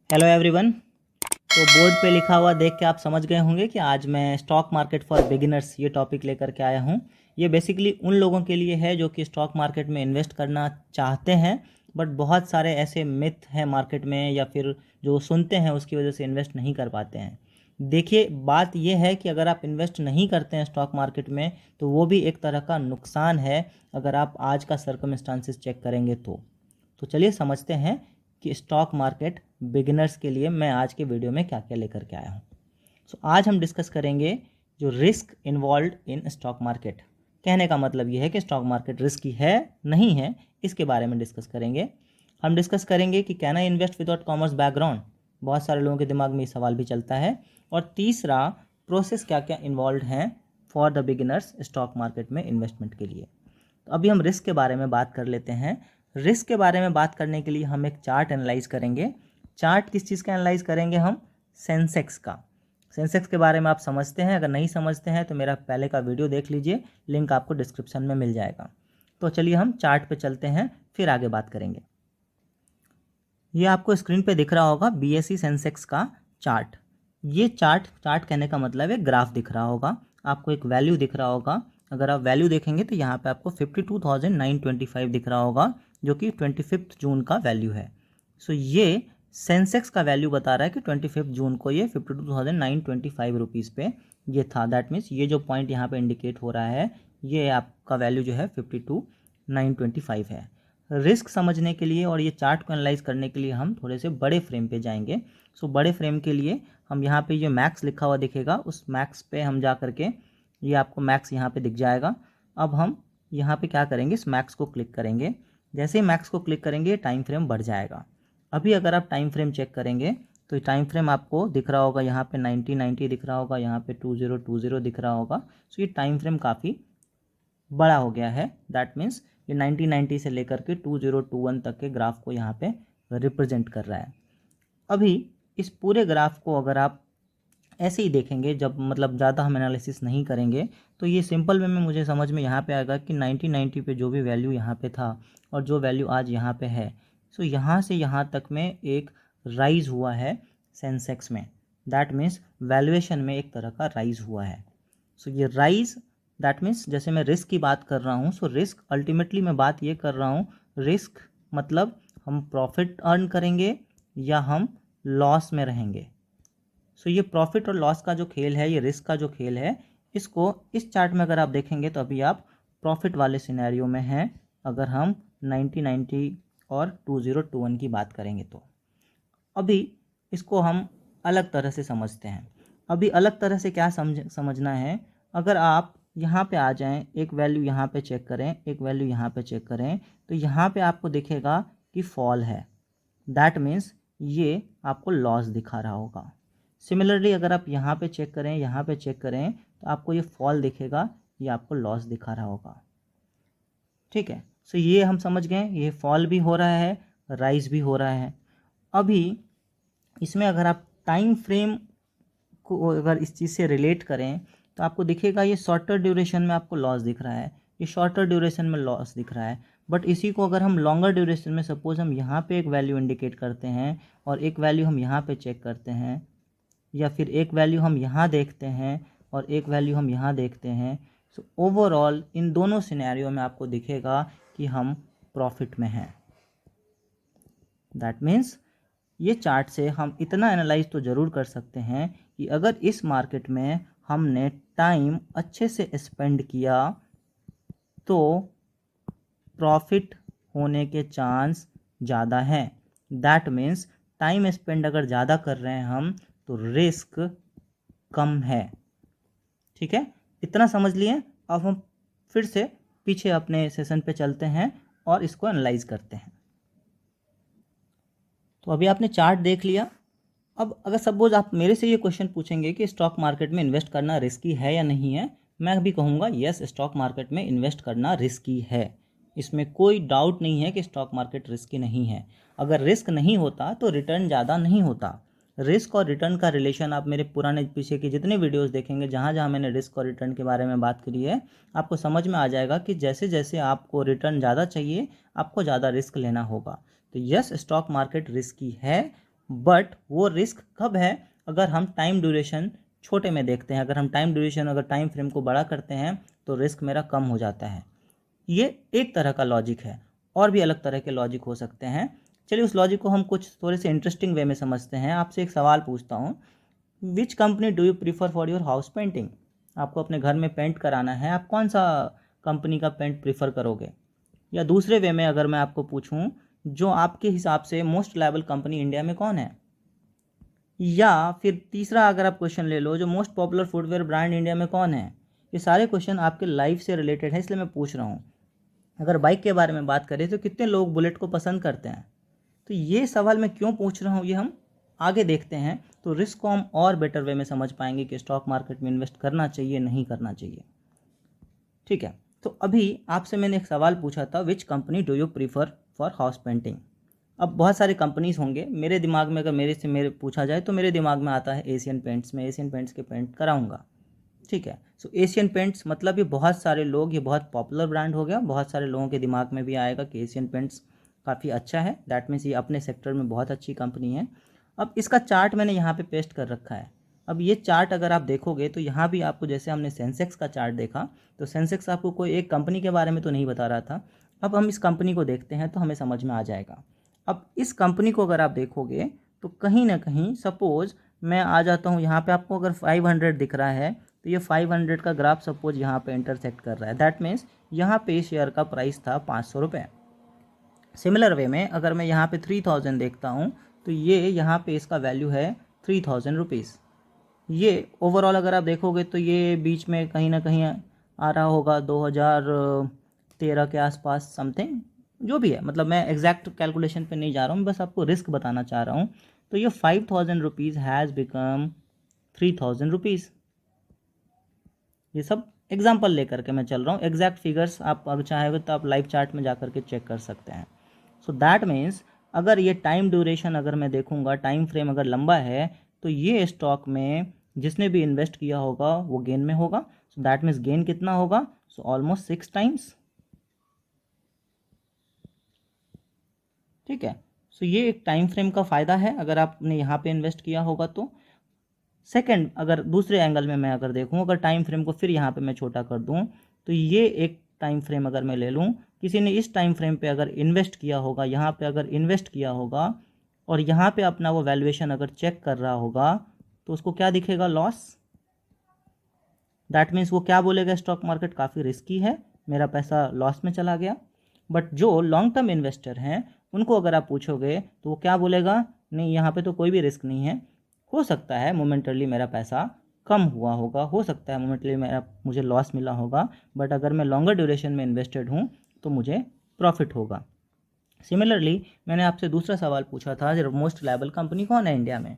Hello everyone. तो board पे लिखा हुआ देख के आप समझ गए होंगे कि आज मैं स्टॉक मार्केट फॉर बिगिनर्स ये टॉपिक लेकर के आया हूँ। ये बेसिकली उन लोगों के लिए है जो कि स्टॉक मार्केट में इन्वेस्ट करना चाहते हैं, बट बहुत सारे ऐसे मिथ हैं मार्केट में या फिर जो सुनते हैं उसकी वजह से इन्वेस्ट नहीं कर पाते हैं। देखिए, बात ये है कि अगर आप इन्वेस्ट नहीं करते हैं स्टॉक मार्केट में तो वो भी एक तरह का नुकसान है अगर आप आज का सर्कमस्टांसिस चेक करेंगे तो चलिए समझते हैं कि स्टॉक मार्केट बिगिनर्स के लिए मैं आज के वीडियो में क्या क्या लेकर के आया हूँ। आज हम डिस्कस करेंगे जो risk involve in stock market. कहने का मतलब ये है कि स्टॉक मार्केट रिस्की है नहीं है, इसके बारे में डिस्कस करेंगे। हम डिस्कस करेंगे कि can I invest without commerce background, बहुत सारे लोगों के दिमाग में ये सवाल भी चलता है। और तीसरा, प्रोसेस क्या क्या इन्वॉल्व हैं for the beginners stock market में इन्वेस्टमेंट के लिए। तो अभी हम रिस्क के बारे में बात कर लेते हैं। रिस्क के बारे में बात करने के लिए हम एक चार्ट एनालाइज करेंगे। चार्ट किस चीज़ का एनालाइज करेंगे? हम सेंसेक्स का। सेंसेक्स के बारे में आप समझते हैं? अगर नहीं समझते हैं तो मेरा पहले का वीडियो देख लीजिए, लिंक आपको डिस्क्रिप्शन में मिल जाएगा। तो चलिए हम चार्ट पे चलते हैं, फिर आगे बात करेंगे। ये आपको स्क्रीन पे दिख रहा होगा बीएसई सेंसेक्स का चार्ट। ये चार्ट कहने का मतलब है ग्राफ दिख रहा होगा, आपको एक वैल्यू दिख रहा होगा। अगर आप वैल्यू देखेंगे तो यहाँ पे आपको 52,925 दिख रहा होगा, जो कि 25 जून का वैल्यू है। ये सेंसेक्स का वैल्यू बता रहा है कि 25 जून को ये 52,925 रुपीज़ पे ये था। दैट मीन्स ये जो पॉइंट यहाँ पे इंडिकेट हो रहा है, ये आपका वैल्यू जो है 52,925 है। रिस्क समझने के लिए और ये चार्ट को एनालाइज करने के लिए हम थोड़े से बड़े फ्रेम पे जाएंगे। बड़े फ्रेम के लिए हम यहाँ पे जो मैक्स लिखा हुआ दिखेगा, उस मैक्स पे हम जा करके, ये आपको मैक्स यहाँ पे दिख जाएगा। अब हम यहाँ पे क्या करेंगे, इस मैक्स को क्लिक करेंगे। जैसे ही मैक्स को क्लिक करेंगे टाइम फ्रेम बढ़ जाएगा। अभी अगर आप टाइम फ्रेम चेक करेंगे तो टाइम फ्रेम आपको दिख रहा होगा, यहाँ पे 90 दिख रहा होगा, यहाँ पे 2020 दिख रहा होगा। ये टाइम फ्रेम काफ़ी बड़ा हो गया है। दैट मीन्स ये 1990 से लेकर के 2021 तक के ग्राफ को यहाँ पे रिप्रेजेंट कर रहा है। अभी इस पूरे ग्राफ को अगर आप ऐसे ही देखेंगे, जब मतलब ज़्यादा हम एनालिसिस नहीं करेंगे, तो ये सिंपल वे में मुझे समझ में यहाँ पे आएगा कि 1990 पे जो भी वैल्यू यहाँ पे था और जो वैल्यू आज यहाँ पे है, यहाँ से यहाँ तक में एक राइज हुआ है सेंसेक्स में। दैट मीन्स वैल्यूएशन में एक तरह का राइज हुआ है। ये राइज, दैट मीन्स जैसे मैं रिस्क की बात कर रहा हूँ, रिस्क अल्टीमेटली मैं बात ये कर रहा हूँ, रिस्क मतलब हम प्रॉफिट अर्न करेंगे या हम लॉस में रहेंगे। ये प्रॉफिट और लॉस का जो खेल है, ये रिस्क का जो खेल है, इसको इस चार्ट में अगर आप देखेंगे तो अभी आप प्रॉफिट वाले सिनेरियो में हैं अगर हम 1990 और 2021 की बात करेंगे तो। अभी इसको हम अलग तरह से समझते हैं। अभी अलग तरह से क्या समझना है, अगर आप यहाँ पे आ जाएं, एक वैल्यू यहाँ पे चेक करें, एक वैल्यू यहाँ पे चेक करें, तो यहाँ पे आपको दिखेगा कि फॉल है। दैट मीन्स ये आपको लॉस दिखा रहा होगा। सिमिलरली अगर आप यहाँ पे चेक करें, यहाँ पे चेक करें, तो आपको ये फॉल दिखेगा, ये आपको लॉस दिखा रहा होगा। ठीक है, ये हम समझ गए, ये फॉल भी हो रहा है, राइज भी हो रहा है। अभी इसमें अगर आप टाइम फ्रेम को अगर इस चीज़ से रिलेट करें तो आपको दिखेगा ये शॉर्टर ड्यूरेशन में आपको लॉस दिख रहा है, ये शॉर्टर ड्यूरेशन में लॉस दिख रहा है। बट इसी को अगर हम लॉन्गर ड्यूरेशन में, सपोज हम यहाँ पे एक वैल्यू इंडिकेट करते हैं और एक वैल्यू हम यहाँ पे चेक करते हैं, या फिर एक वैल्यू हम यहाँ देखते हैं और एक वैल्यू हम यहाँ देखते हैं, ओवरऑल इन दोनों सिनेरियो में आपको दिखेगा कि हम प्रॉफिट में हैं। दैट मीन्स ये चार्ट से हम इतना एनालाइज तो ज़रूर कर सकते हैं कि अगर इस मार्केट में हमने टाइम अच्छे से स्पेंड किया तो प्रॉफिट होने के चांस ज़्यादा हैं। दैट मीन्स टाइम स्पेंड अगर ज़्यादा कर रहे हैं हम तो रिस्क कम है। ठीक है, इतना समझ लिए। अब हम फिर से पीछे अपने सेशन पे चलते हैं और इसको एनालाइज करते हैं। तो अभी आपने चार्ट देख लिया। अब अगर सपोज आप मेरे से ये क्वेश्चन पूछेंगे कि स्टॉक मार्केट में इन्वेस्ट करना रिस्की है या नहीं है, मैं भी कहूँगा यस, स्टॉक मार्केट में इन्वेस्ट करना रिस्की है। इसमें कोई डाउट नहीं है कि स्टॉक मार्केट रिस्की नहीं है। अगर रिस्क नहीं होता तो रिटर्न ज़्यादा नहीं होता। रिस्क और रिटर्न का रिलेशन आप मेरे पुराने पीछे के जितने वीडियोस देखेंगे, जहाँ जहाँ मैंने रिस्क और रिटर्न के बारे में बात करी है, आपको समझ में आ जाएगा कि जैसे जैसे आपको रिटर्न ज़्यादा चाहिए, आपको ज़्यादा रिस्क लेना होगा। तो यस, स्टॉक मार्केट रिस्की है बट वो रिस्क कब है, अगर हम टाइम ड्यूरेशन छोटे में देखते हैं, अगर हम टाइम फ्रेम को बड़ा करते हैं तो रिस्क मेरा कम हो जाता है। ये एक तरह का लॉजिक है, और भी अलग तरह के लॉजिक हो सकते हैं। चलिए उस लॉजिक को हम कुछ थोड़े से इंटरेस्टिंग वे में समझते हैं। आपसे एक सवाल पूछता हूँ, which company do you prefer for your house painting? आपको अपने घर में पेंट कराना है, आप कौन सा कंपनी का पेंट प्रीफर करोगे? या दूसरे वे में अगर मैं आपको पूछूं, जो आपके हिसाब से मोस्ट रिलायबल कंपनी इंडिया में कौन है? या फिर तीसरा अगर आप क्वेश्चन ले लो, जो most popular footwear brand India में कौन है? ये सारे क्वेश्चन आपके लाइफ से रिलेटेड है, इसलिए मैं पूछ रहा हूँ। अगर बाइक के बारे में बात करें तो कितने लोग बुलेट को पसंद करते हैं? तो ये सवाल मैं क्यों पूछ रहा हूँ, ये हम आगे देखते हैं, तो रिस्क को हम और बेटर वे में समझ पाएंगे कि स्टॉक मार्केट में इन्वेस्ट करना चाहिए नहीं करना चाहिए। ठीक है, तो अभी आपसे मैंने एक सवाल पूछा था, which company do you prefer for house painting? अब बहुत सारे कंपनीज होंगे, मेरे दिमाग में अगर मेरे पूछा जाए तो मेरे दिमाग में आता है एशियन पेंट्स। मैं एशियन पेंट्स के पेंट कराऊंगा। ठीक है, सो एशियन पेंट्स मतलब ये बहुत सारे लोग, ये बहुत पॉपुलर ब्रांड हो गया, बहुत सारे लोगों के दिमाग में भी आएगा कि एशियन पेंट्स काफ़ी अच्छा है, दैट मीन्स ये अपने सेक्टर में बहुत अच्छी कंपनी है। अब इसका चार्ट मैंने यहाँ पे पेस्ट कर रखा है। अब ये चार्ट अगर आप देखोगे तो यहाँ भी आपको, जैसे हमने सेंसेक्स का चार्ट देखा, तो सेंसेक्स आपको कोई एक कंपनी के बारे में तो नहीं बता रहा था। अब हम इस कंपनी को देखते हैं तो हमें समझ में आ जाएगा। अब इस कंपनी को अगर आप देखोगे तो कहीं ना कहीं, सपोज मैं आ जाता हूँ यहाँ पे, आपको अगर 500 दिख रहा है तो ये 500 का ग्राफ सपोज यहाँ पे इंटरसेक्ट कर रहा है, दैट मीन्स यहाँ पे शेयर का प्राइस था 500 रुपये। सिमिलर वे में अगर मैं यहाँ पे 3000 देखता हूँ तो ये यहाँ पे इसका वैल्यू है 3000 रुपीज़। ये ओवरऑल अगर आप देखोगे तो ये बीच में कहीं ना कहीं आ रहा होगा 2013 के आसपास समथिंग, जो भी है, मतलब मैं एग्जैक्ट कैलकुलेशन पे नहीं जा रहा हूँ, बस आपको रिस्क बताना चाह रहा हूँ। तो ये 5000 रुपीज़ हैज़ बिकम 3000 रुपीज़। ये सब एग्जाम्पल लेकर के मैं चल रहा हूँ, एग्जैक्ट फिगर्स आप अगर चाहेंगे तो आप लाइव चार्ट में जा करके चेक कर सकते हैं। सो दैट मीन्स अगर ये टाइम ड्यूरेशन अगर मैं देखूंगा, टाइम फ्रेम अगर लंबा है, तो ये स्टॉक में जिसने भी इन्वेस्ट किया होगा वो गेन में होगा। सो दैट मीन्स गेन कितना होगा? So almost 6 times. ठीक है, सो ये एक टाइम फ्रेम का फ़ायदा है अगर आपने यहाँ पे इन्वेस्ट किया होगा तो। सेकंड, अगर दूसरे एंगल में मैं अगर देखूँ, अगर टाइम फ्रेम को फिर यहाँ पे मैं छोटा कर दूँ, तो ये एक टाइम फ्रेम अगर मैं ले लूँ, किसी ने इस टाइम फ्रेम पे अगर इन्वेस्ट किया होगा, यहाँ पे अगर इन्वेस्ट किया होगा और यहाँ पे अपना वो वैल्यूएशन अगर चेक कर रहा होगा, तो उसको क्या दिखेगा? लॉस। दैट मीन्स वो क्या बोलेगा? स्टॉक मार्केट काफ़ी रिस्की है, मेरा पैसा लॉस में चला गया। बट जो लॉन्ग टर्म इन्वेस्टर हैं उनको अगर आप पूछोगे तो वो क्या बोलेगा? नहीं, यहाँ पे तो कोई भी रिस्क नहीं है, हो सकता है मोमेंटरली मेरा पैसा कम हुआ होगा, हो सकता है मोमेंटली मुझे लॉस मिला होगा, बट अगर मैं लॉन्गर ड्यूरेशन में इन्वेस्टेड हूँ तो मुझे प्रॉफिट होगा। सिमिलरली मैंने आपसे दूसरा सवाल पूछा था, जो मोस्ट रिलायबल कंपनी कौन है इंडिया में?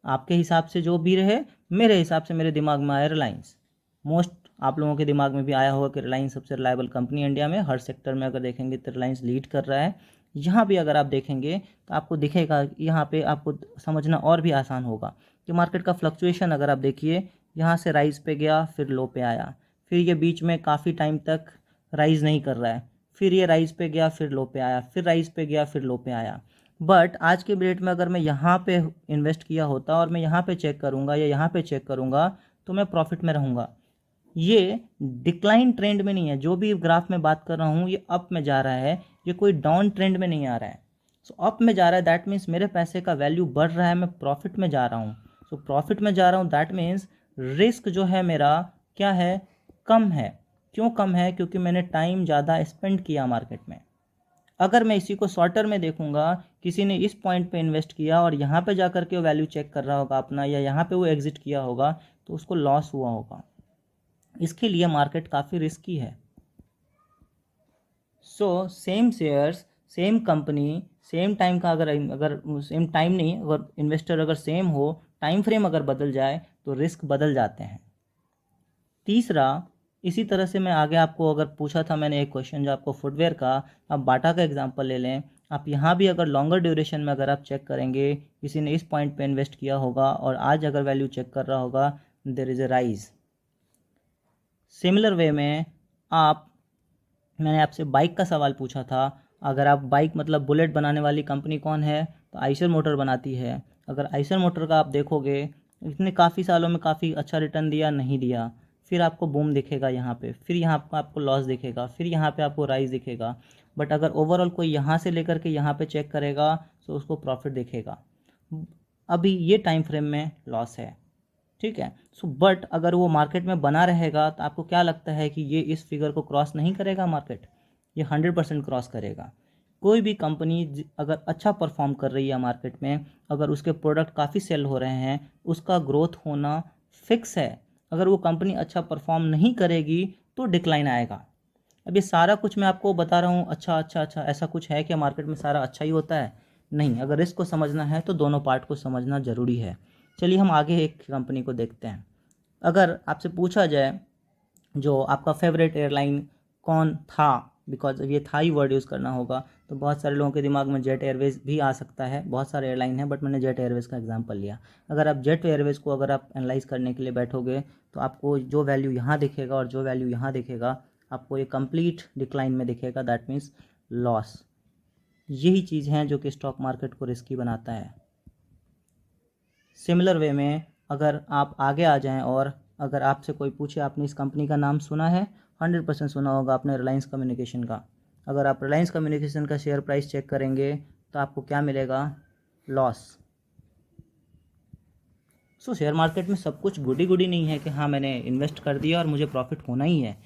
आपके हिसाब से जो भी रहे, मेरे हिसाब से मेरे दिमाग में आया रिलायंस। मोस्ट आप लोगों के दिमाग में भी आया होगा कि रिलायंस सबसे रिलायबल कंपनी इंडिया में, हर सेक्टर में अगर देखेंगे तो रिलायंस लीड कर रहा है। यहाँ भी अगर आप देखेंगे तो आपको दिखेगा, यहाँ पे आपको समझना और भी आसान होगा कि मार्केट का फ्लक्चुएशन अगर आप देखिए, यहाँ से राइज पे गया फिर लो पे आया, फिर ये बीच में काफ़ी टाइम तक राइज नहीं कर रहा है, फिर ये राइज पे गया फिर लो पे आया, फिर राइज पे गया फिर लो पे आया। बट आज के डेट में अगर मैं यहाँ पे इन्वेस्ट किया होता और मैं यहाँ पे चेक करूँगा या यहाँ पे चेक करूँगा तो मैं प्रॉफिट में रहूँगा। ये डिक्लाइन ट्रेंड में नहीं है, जो भी ग्राफ में बात कर रहा हूँ ये अप में जा रहा है, ये कोई डाउन ट्रेंड में नहीं आ रहा है। सो अप में जा रहा है, दैट मीन्स मेरे पैसे का वैल्यू बढ़ रहा है, मैं प्रॉफिट में जा रहा हूँ। सो प्रॉफिट में जा रहा हूँ, दैट मीन्स रिस्क जो है मेरा क्या है? कम है। क्यों कम है? क्योंकि मैंने टाइम ज़्यादा स्पेंड किया मार्केट में। अगर मैं इसी को शॉर्टर में देखूंगा, किसी ने इस पॉइंट पे इन्वेस्ट किया और यहाँ पे जा कर के वो वैल्यू चेक कर रहा होगा अपना, या यहाँ पे वो एग्जिट किया होगा, तो उसको लॉस हुआ होगा। इसके लिए मार्केट काफ़ी रिस्की है। So same shares, same company, same time का अगर सेम टाइम नहीं, अगर इन्वेस्टर अगर सेम हो, टाइम फ्रेम अगर बदल जाए तो रिस्क बदल जाते हैं। तीसरा, इसी तरह से मैं आगे आपको अगर पूछा था मैंने एक क्वेश्चन जो आपको फुटवेयर का, आप बाटा का एग्जांपल ले लें, आप यहाँ भी अगर लॉन्गर ड्यूरेशन में अगर आप चेक करेंगे, किसी ने इस पॉइंट पे इन्वेस्ट किया होगा और आज अगर वैल्यू चेक कर रहा होगा, there is a rise. Similar way में मैंने आपसे बाइक का सवाल पूछा था, अगर आप बाइक मतलब बुलेट बनाने वाली कंपनी कौन है? तो आइशर मोटर बनाती है। अगर आइशर मोटर का आप देखोगे, इसने काफ़ी सालों में काफ़ी अच्छा रिटर्न दिया, नहीं दिया, फिर आपको बूम दिखेगा यहाँ पे, फिर यहाँ पर आपको लॉस दिखेगा, फिर यहाँ पे आपको राइज दिखेगा। बट अगर ओवरऑल कोई यहाँ से लेकर के यहाँ पे चेक करेगा तो उसको प्रॉफिट दिखेगा। अभी ये टाइम फ्रेम में लॉस है, ठीक है। सो बट अगर वो मार्केट में बना रहेगा तो आपको क्या लगता है कि ये इस फिगर को क्रॉस नहीं करेगा? मार्केट ये 100% क्रॉस करेगा। कोई भी कंपनी अगर अच्छा परफॉर्म कर रही है मार्केट में, अगर उसके प्रोडक्ट काफ़ी सेल हो रहे हैं, उसका ग्रोथ होना फिक्स है। अगर वो कंपनी अच्छा परफॉर्म नहीं करेगी तो डिक्लाइन आएगा। अब ये सारा कुछ मैं आपको बता रहा हूँ, अच्छा अच्छा अच्छा, ऐसा कुछ है कि मार्केट में सारा अच्छा ही होता है? नहीं। अगर रिस्क को समझना है तो दोनों पार्ट को समझना ज़रूरी है। चलिए हम आगे एक कंपनी को देखते हैं। अगर आपसे पूछा जाए जो आपका फेवरेट एयरलाइन कौन था, बिकॉज ये था ही वर्ड यूज़ करना होगा, तो बहुत सारे लोगों के दिमाग में जेट एयरवेज़ भी आ सकता है। बहुत सारे एयरलाइन हैं बट मैंने जेट एयरवेज़ का एग्जांपल लिया। अगर आप जेट एयरवेज़ को अगर आप एनालाइज करने के लिए बैठोगे तो आपको जो वैल्यू यहाँ दिखेगा और जो वैल्यू यहाँ दिखेगा, आपको ये कंप्लीट डिक्लाइन में दिखेगा, दैट मीन्स लॉस। यही चीज़ है जो कि स्टॉक मार्केट को रिस्की बनाता है। सिमिलर वे में अगर आप आगे आ जाएं और अगर आपसे कोई पूछे आपने इस कंपनी का नाम सुना है, 100% सुना होगा आपने, रिलायंस कम्युनिकेशन का। अगर आप रिलायंस कम्युनिकेशन का शेयर प्राइस चेक करेंगे तो आपको क्या मिलेगा? लॉस। सो शेयर मार्केट में सब कुछ गुडी गुडी नहीं है कि हाँ मैंने इन्वेस्ट कर दिया और मुझे प्रॉफिट होना ही है।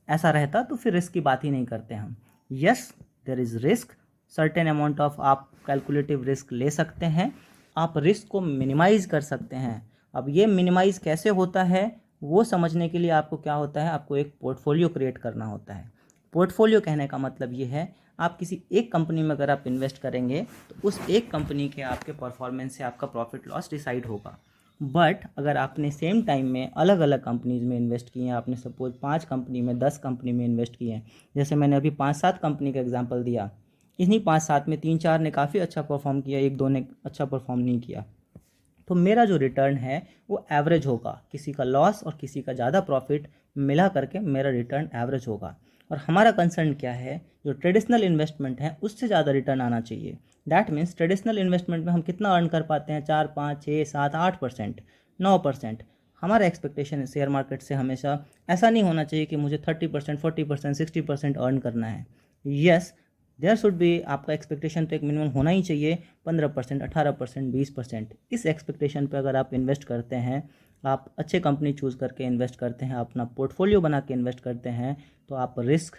ऐसा रहता तो फिर रिस्क की बात ही नहीं करते हम। Yes, there is risk, certain amount of आप कैलकुलेटिव रिस्क ले सकते हैं, आप रिस्क को मिनिमाइज़ कर सकते हैं। अब ये मिनिमाइज़ कैसे होता है वो समझने के लिए आपको क्या होता है, आपको एक पोर्टफोलियो क्रिएट करना होता है। पोर्टफोलियो कहने का मतलब ये है, आप किसी एक कंपनी में अगर आप इन्वेस्ट करेंगे तो उस एक कंपनी के आपके परफॉर्मेंस से आपका प्रॉफिट लॉस डिसाइड होगा। बट अगर आपने सेम टाइम में अलग अलग कंपनीज़ में इन्वेस्ट किए हैं, आपने सपोज 5 कंपनी में 10 कंपनी में इन्वेस्ट किए हैं, जैसे मैंने अभी 5-7 कंपनी का एग्जांपल दिया, इन्हीं 5-7 में 3-4 ने काफ़ी अच्छा परफॉर्म किया, 1-2 ने अच्छा परफॉर्म नहीं किया, तो मेरा जो रिटर्न है वो एवरेज होगा। किसी का लॉस और किसी का ज़्यादा प्रॉफिट मिला करके मेरा रिटर्न एवरेज होगा। और हमारा कंसर्न क्या है, जो ट्रेडिशनल इन्वेस्टमेंट है उससे ज़्यादा रिटर्न आना चाहिए। दैट मीन्स ट्रेडिशनल इन्वेस्टमेंट में हम कितना अर्न कर पाते हैं? 4, 5, 6, 7, 8%, 9%। हमारा एक्सपेक्टेशन है शेयर मार्केट से हमेशा ऐसा नहीं होना चाहिए कि मुझे 30%, 40%, 60% अर्न करना है। यस, देयर शुड बी, आपका एक्सपेक्टेशन तो एक मिनिमम होना ही चाहिए, 15%, 18%, 20%। इस एक्सपेक्टेशन पे अगर आप इन्वेस्ट करते हैं, आप अच्छे कंपनी चूज़ करके इन्वेस्ट करते हैं, अपना पोर्टफोलियो बना के इन्वेस्ट करते हैं, तो आप रिस्क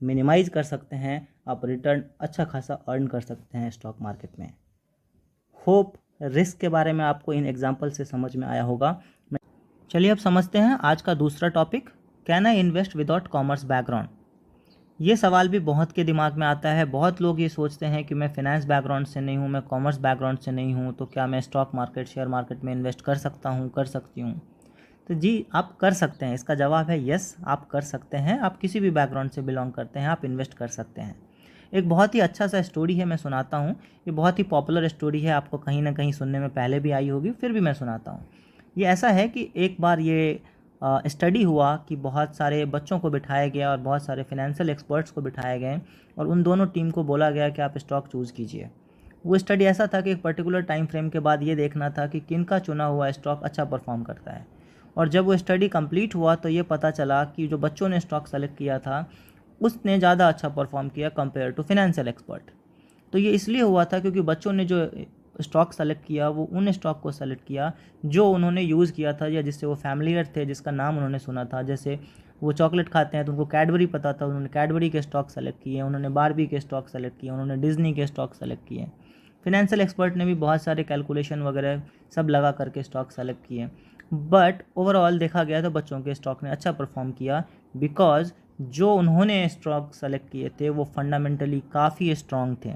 मिनिमाइज़ कर सकते हैं, आप रिटर्न अच्छा खासा अर्न कर सकते हैं स्टॉक मार्केट में। होप रिस्क के बारे में आपको इन एग्जाम्पल से समझ में आया होगा। चलिए अब समझते हैं आज का दूसरा topic, can I invest without commerce background. ये सवाल भी बहुत के दिमाग में आता है। बहुत लोग ये सोचते हैं कि मैं फिनेंस बैकग्राउंड से नहीं हूँ, मैं कॉमर्स बैकग्राउंड से नहीं हूँ, तो क्या मैं स्टॉक मार्केट, शेयर मार्केट में इन्वेस्ट कर सकता हूँ, कर सकती हूँ? तो जी आप कर सकते हैं। इसका जवाब है यस, आप कर सकते हैं। आप किसी भी बैकग्राउंड से बिलोंग करते हैं, आप इन्वेस्ट कर सकते हैं। एक बहुत ही अच्छा सा स्टोरी है, मैं सुनाता हूँ। ये बहुत ही पॉपुलर स्टोरी है, आपको कहीं ना कहीं सुनने में पहले भी आई होगी, फिर भी मैं सुनाता हूँ। ये ऐसा है कि एक बार ये स्टडी हुआ कि बहुत सारे बच्चों को बिठाया गया और बहुत सारे फिनेंशियल एक्सपर्ट्स को बिठाए गए और उन दोनों टीम को बोला गया कि आप स्टॉक चूज़ कीजिए। वो स्टडी ऐसा था कि एक पर्टिकुलर टाइम फ्रेम के बाद ये देखना था कि किन का चुना हुआ स्टॉक अच्छा परफॉर्म करता है। और जब वो स्टडी कंप्लीट हुआ तो ये पता चला कि जो बच्चों ने स्टॉक सेलेक्ट किया था उसने ज़्यादा अच्छा परफॉर्म किया कंपेयर टू फिनेंशियल एक्सपर्ट। तो ये इसलिए हुआ था क्योंकि बच्चों ने जो स्टॉक सेलेक्ट किया वो उन स्टॉक को सेलेक्ट किया जो उन्होंने यूज़ किया था या जिससे वो फैमिलियर थे, जिसका नाम उन्होंने सुना था। जैसे वो चॉकलेट खाते हैं तो उनको कैडबरी पता था, उन्होंने कैडबरी के स्टॉक सेलेक्ट किए, उन्होंने बारबी के स्टॉक सेलेक्ट किए, उन्होंने डिज्नी के स्टॉक सेलेक्ट किए। फिनेंशियल एक्सपर्ट ने भी बहुत सारे कैलकुलेशन वगैरह सब लगा करके स्टॉक सेलेक्ट किए। बट ओवरऑल देखा गया तो बच्चों के स्टॉक ने अच्छा परफॉर्म किया, बिकॉज जो उन्होंने स्टॉक सेलेक्ट किए थे वो फंडामेंटली काफ़ी स्ट्रॉन्ग थे।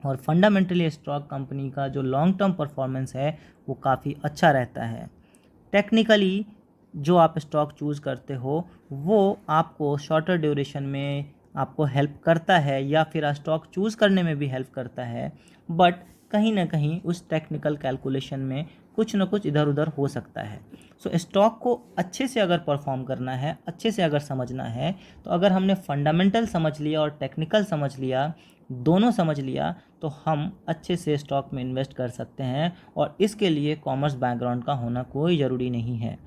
और फंडामेंटली स्टॉक कंपनी का जो लॉन्ग टर्म परफॉर्मेंस है वो काफ़ी अच्छा रहता है। टेक्निकली जो आप स्टॉक चूज़ करते हो वो आपको शॉर्टर ड्यूरेशन में आपको हेल्प करता है या फिर स्टॉक चूज़ करने में भी हेल्प करता है, बट कहीं ना कहीं उस टेक्निकल कैलकुलेशन में कुछ ना कुछ इधर उधर हो सकता है। सो स्टॉक को अच्छे से अगर परफॉर्म करना है, अच्छे से अगर समझना है, तो अगर हमने फंडामेंटल समझ लिया और टेक्निकल समझ लिया, दोनों समझ लिया, तो हम अच्छे से स्टॉक में इन्वेस्ट कर सकते हैं। और इसके लिए कॉमर्स बैकग्राउंड का होना कोई ज़रूरी नहीं है।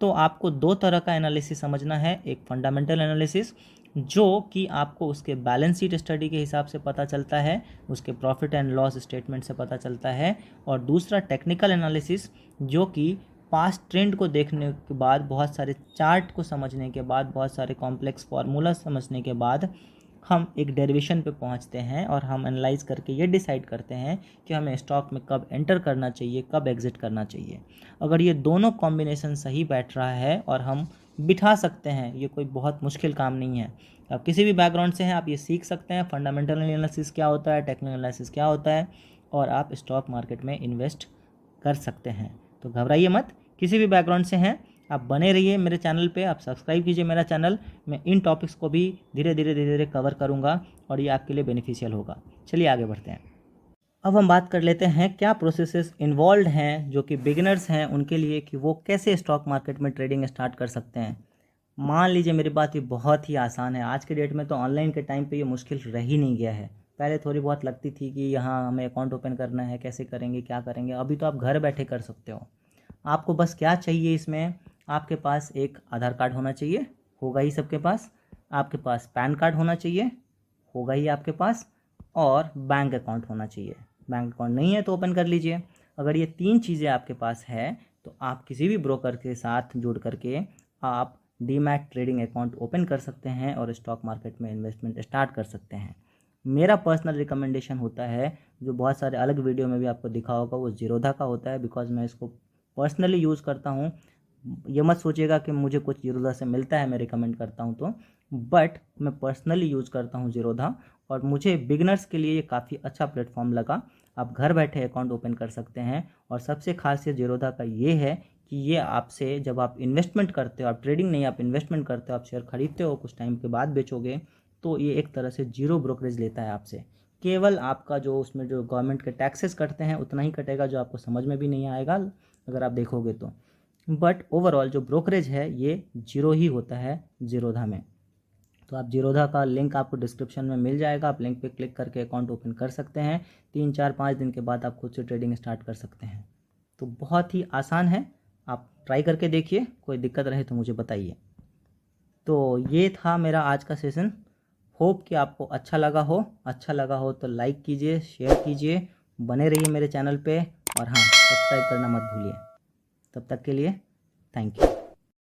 तो आपको दो तरह का एनालिसिस समझना है, एक फंडामेंटल एनालिसिस जो कि आपको उसके बैलेंस शीट स्टडी के हिसाब से पता चलता है, उसके प्रॉफिट एंड लॉस स्टेटमेंट से पता चलता है, और दूसरा टेक्निकल एनालिसिस जो कि पास्ट ट्रेंड को देखने के बाद, बहुत सारे चार्ट को समझने के बाद, बहुत सारे कॉम्प्लेक्स फार्मूला समझने के बाद हम एक डेरिवेशन पे पहुंचते हैं और हम एनालाइज करके ये डिसाइड करते हैं कि हमें स्टॉक में कब एंटर करना चाहिए, कब एग्जिट करना चाहिए। अगर ये दोनों कॉम्बिनेशन सही बैठ रहा है और हम बिठा सकते हैं, ये कोई बहुत मुश्किल काम नहीं है। आप किसी भी बैकग्राउंड से हैं, आप ये सीख सकते हैं फंडामेंटल एनालिसिस क्या होता है, टेक्निकल एनालिसिस क्या होता है, और आप स्टॉक मार्केट में इन्वेस्ट कर सकते हैं। तो घबराइए मत, किसी भी बैकग्राउंड से हैं आप बने रहिए मेरे चैनल पे, आप सब्सक्राइब कीजिए मेरा चैनल। मैं इन टॉपिक्स को भी धीरे धीरे कवर करूँगा और ये आपके लिए बेनिफिशियल होगा। चलिए आगे बढ़ते हैं। अब हम बात कर लेते हैं क्या प्रोसेसेस इन्वॉल्व हैं जो कि बिगिनर्स हैं उनके लिए, कि वो कैसे स्टॉक मार्केट में ट्रेडिंग स्टार्ट कर सकते हैं। मान लीजिए मेरी बात, ये बहुत ही आसान है। आज के डेट में तो ऑनलाइन के टाइम पे ये मुश्किल रह ही नहीं गया है। पहले थोड़ी बहुत लगती थी कि यहाँ हमें अकाउंट ओपन करना है, कैसे करेंगे, क्या करेंगे। अभी तो आप घर बैठे कर सकते हो। आपको बस क्या चाहिए इसमें, आपके पास एक आधार कार्ड होना चाहिए, होगा ही सबके पास। आपके पास पैन कार्ड होना चाहिए, होगा ही आपके पास। और बैंक अकाउंट होना चाहिए। बैंक अकाउंट नहीं है तो ओपन कर लीजिए। अगर ये तीन चीज़ें आपके पास है तो आप किसी भी ब्रोकर के साथ जुड़ करके आप डीमैट ट्रेडिंग अकाउंट ओपन कर सकते हैं और स्टॉक मार्केट में इन्वेस्टमेंट स्टार्ट कर सकते हैं। मेरा पर्सनल रिकमेंडेशन होता है, जो बहुत सारे अलग वीडियो में भी आपको दिखा होगा, वो जीरोधा का होता है। बिकॉज मैं इसको पर्सनली यूज़ करता हूँ। ये मत सोचिएगा कि मुझे कुछ जीरोधा से मिलता है मैं रिकमेंड करता हूँ तो, बट मैं पर्सनली यूज़ करता हूँ जीरोधा, और मुझे बिगनर्स के लिए ये काफ़ी अच्छा प्लेटफॉर्म लगा। आप घर बैठे अकाउंट ओपन कर सकते हैं। और सबसे खासियत जीरोधा का ये है कि ये आपसे, जब आप इन्वेस्टमेंट करते हो, आप ट्रेडिंग नहीं, आप इन्वेस्टमेंट करते हो, आप शेयर खरीदते हो, कुछ टाइम के बाद बेचोगे, तो ये एक तरह से जीरो ब्रोकरेज लेता है आपसे। केवल आपका जो उसमें जो गवर्नमेंट के टैक्सेस कटते हैं उतना ही कटेगा, जो आपको समझ में भी नहीं आएगा अगर आप देखोगे तो। बट ओवरऑल जो ब्रोकरेज है ये जीरो ही होता है जीरोधा में। तो आप जीरोधा का लिंक आपको डिस्क्रिप्शन में मिल जाएगा, आप लिंक पे क्लिक करके अकाउंट ओपन कर सकते हैं। 3 4 5 दिन के बाद आप खुद से ट्रेडिंग स्टार्ट कर सकते हैं। तो बहुत ही आसान है, आप ट्राई करके देखिए, कोई दिक्कत रहे तो मुझे बताइए। तो ये था मेरा आज का सेशन। होप कि आपको अच्छा लगा हो। अच्छा लगा हो तो लाइक कीजिए, शेयर कीजिए, बने रहिए मेरे चैनल पे, और हाँ, सब्सक्राइब करना मत भूलिए। तब तक के लिए थैंक यू।